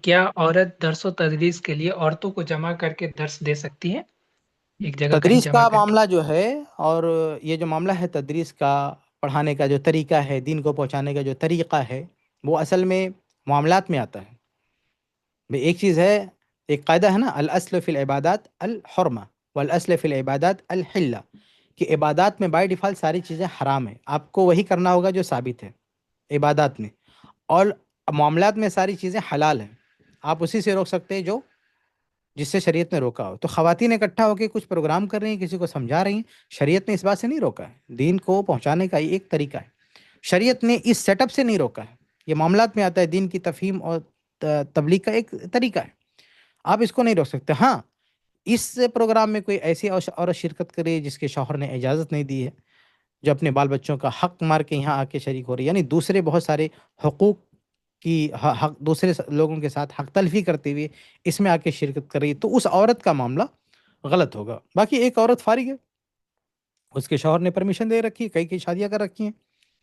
کیا عورت درس و تدریس کے لیے عورتوں کو جمع کر کے درس دے سکتی ہے ایک جگہ کہیں تدریس جمع کا کر کے؟ معاملہ جو ہے، اور یہ جو معاملہ ہے تدریس کا، پڑھانے کا جو طریقہ ہے، دین کو پہنچانے کا جو طریقہ ہے، وہ اصل میں معاملات میں آتا ہے۔ بھئی ایک چیز ہے، ایک قاعدہ ہے نا، الاصل فی العبادات الحرمہ والاصل فی العبادات الحلہ، کہ عبادات میں بائی ڈیفالٹ ساری چیزیں حرام ہیں، آپ کو وہی کرنا ہوگا جو ثابت ہے عبادات میں، اور معاملات میں ساری چیزیں حلال ہیں، آپ اسی سے روک سکتے ہیں جو جس سے شریعت نے روکا ہو۔ تو خواتین اکٹھا ہو کے کچھ پروگرام کر رہی ہیں، کسی کو سمجھا رہی ہیں، شریعت نے اس بات سے نہیں روکا ہے، دین کو پہنچانے کا ایک طریقہ ہے، شریعت نے اس سیٹ اپ سے نہیں روکا ہے، یہ معاملات میں آتا ہے، دین کی تفہیم اور تبلیغ کا ایک طریقہ ہے، آپ اس کو نہیں روک سکتے۔ ہاں، اس پروگرام میں کوئی ایسی عورت شرکت کرے جس کے شوہر نے اجازت نہیں دی ہے، جو اپنے بال بچوں کا حق مار کے یہاں آ کے شریک ہو رہی ہے، یعنی دوسرے بہت سارے حقوق کی حق دوسرے لوگوں کے ساتھ حق تلفی کرتے ہوئے اس میں آ کے شرکت کر رہی ہے، تو اس عورت کا معاملہ غلط ہوگا۔ باقی ایک عورت فارغ ہے، اس کے شوہر نے پرمیشن دے رکھی ہے، کئی شادیاں کر رکھی ہیں،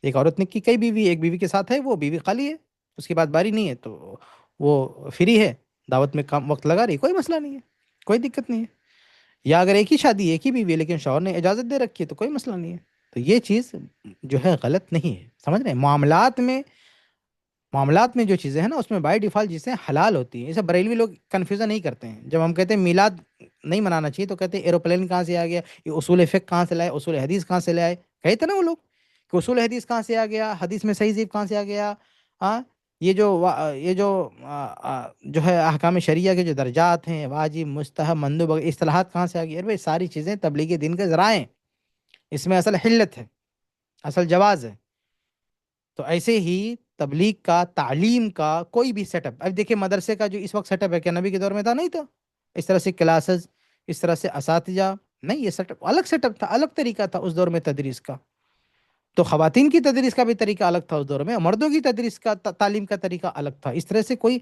ایک عورت نے کی کئی بیوی، ایک بیوی کے ساتھ ہے، وہ بیوی خالی ہے، اس کے بعد باری نہیں ہے، تو وہ فری ہے، دعوت میں کام وقت لگا رہی ہے، کوئی مسئلہ نہیں ہے، کوئی دقت نہیں ہے۔ یا اگر ایک ہی شادی ایک ہی بیوی ہے لیکن شوہر نے اجازت دے رکھی ہے تو کوئی مسئلہ نہیں ہے۔ تو یہ چیز جو ہے غلط نہیں ہے، سمجھ رہے ہیں؟ معاملات میں جو چیزیں ہیں نا، اس میں بائی ڈیفالٹ چیزیں حلال ہوتی ہیں۔ اسے بریلوی لوگ کنفیوژن نہیں کرتے ہیں، جب ہم کہتے ہیں میلاد نہیں منانا چاہیے تو کہتے ہیں ایروپلین کہاں سے آ گیا، یہ اصول فقہ کہاں سے لائے، اصول حدیث کہاں سے لائے، کہتے نا وہ لوگ کہ اصول حدیث کہاں سے آ گیا، حدیث میں صحیح ضعیف کہاں سے آ گیا، ہاں، یہ جو ہے احکام شریعہ کے جو درجات ہیں، واجب، مستحب، مندوب، اصطلاحات کہاں سے آ گئی؟ ارے ساری چیزیں تبلیغ دین کے ذرائع ہیں، اس میں اصل حلت ہے، اصل جواز ہے۔ تو ایسے ہی تبلیغ کا، تعلیم کا کوئی بھی سیٹ اپ، اب دیکھیں مدرسے کا جو اس وقت سیٹ اپ ہے، کیا نبی کے دور میں تھا؟ نہیں تھا، اس طرح سے کلاسز، اس طرح سے اساتذہ نہیں، یہ سیٹ اپ تھا، الگ طریقہ تھا اس دور میں تدریس کا۔ تو خواتین کی تدریس کا بھی طریقہ الگ تھا اس دور میں، مردوں کی تدریس کا تعلیم کا طریقہ الگ تھا۔ اس طرح سے کوئی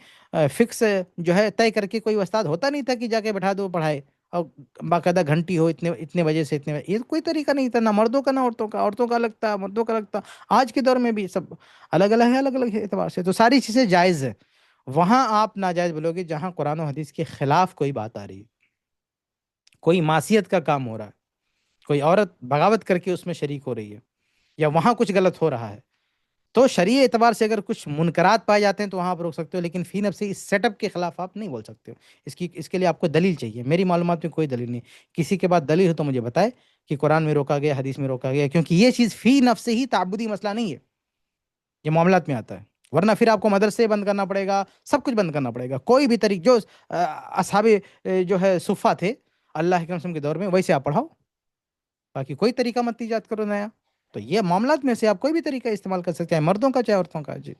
فکس جو ہے طے کر کے کوئی استاد ہوتا نہیں تھا کہ جا کے بٹھا دو پڑھائے، اور باقاعدہ گھنٹی ہو اتنے بجے سے اتنے بجے، یہ کوئی طریقہ نہیں تھا، نہ مردوں کا نہ عورتوں کا، عورتوں کا الگ تھا، مردوں کا الگ تھا۔ آج کے دور میں بھی سب الگ الگ ہے، الگ الگ اعتبار سے، تو ساری چیزیں جائز ہے۔ وہاں آپ ناجائز بولو گے جہاں قرآن و حدیث کے خلاف کوئی بات آ رہی ہے، کوئی معصیت کا کام ہو رہا ہے، کوئی عورت بغاوت کر کے اس میں شریک ہو رہی ہے، یا وہاں کچھ غلط ہو رہا ہے، تو شرعی اعتبار سے اگر کچھ منکرات پائے جاتے ہیں تو وہاں آپ روک سکتے ہو، لیکن فی نفسی اس سیٹ اپ کے خلاف آپ نہیں بول سکتے ہو۔ اس کے لیے آپ کو دلیل چاہیے، میری معلومات میں کوئی دلیل نہیں، کسی کے بعد دلیل ہو تو مجھے بتائے کہ قرآن میں روکا گیا، حدیث میں روکا گیا، کیونکہ یہ چیز فی نفس ہی تعبدی مسئلہ نہیں ہے، یہ معاملات میں آتا ہے، ورنہ پھر آپ کو مدرسے بند کرنا پڑے گا، سب کچھ بند کرنا پڑے گا، کوئی بھی طریق جو اصحاب جو ہے صفہ تھے اللہ کے رسول کے دور میں، ویسے آپ پڑھاؤ، باقی کوئی طریقہ مت ایجاد کرو نیا۔ تو یہ معاملات میں سے آپ کوئی بھی طریقہ استعمال کر سکتے ہیں، مردوں کا چاہے عورتوں کا۔ جی